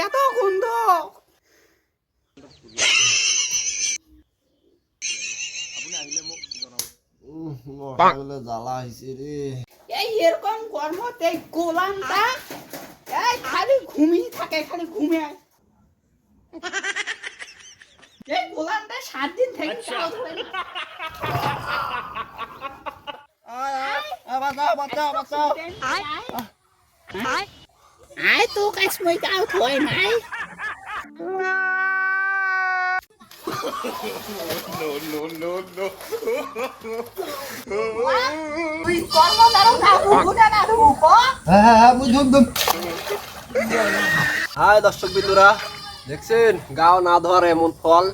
এত গন্ধ। জ্বালা হয়েছে রে। এই এরকম গরমতে এই গোলামটা এই খালি ঘুমিয়ে থাকে, খালি ঘুমিয়ে। এই গোলামটা 7 দিন থেকে তাও ধরে না। আয় তো কাছ মই কাউ থয় নাই। তুই কর্মচারী না বুঝা না রূপ। হ্যাঁ বুঝুন তুম। হাই দর্শক বিন্দুরা, দেখছেন গাও না ধরে এমন ফল।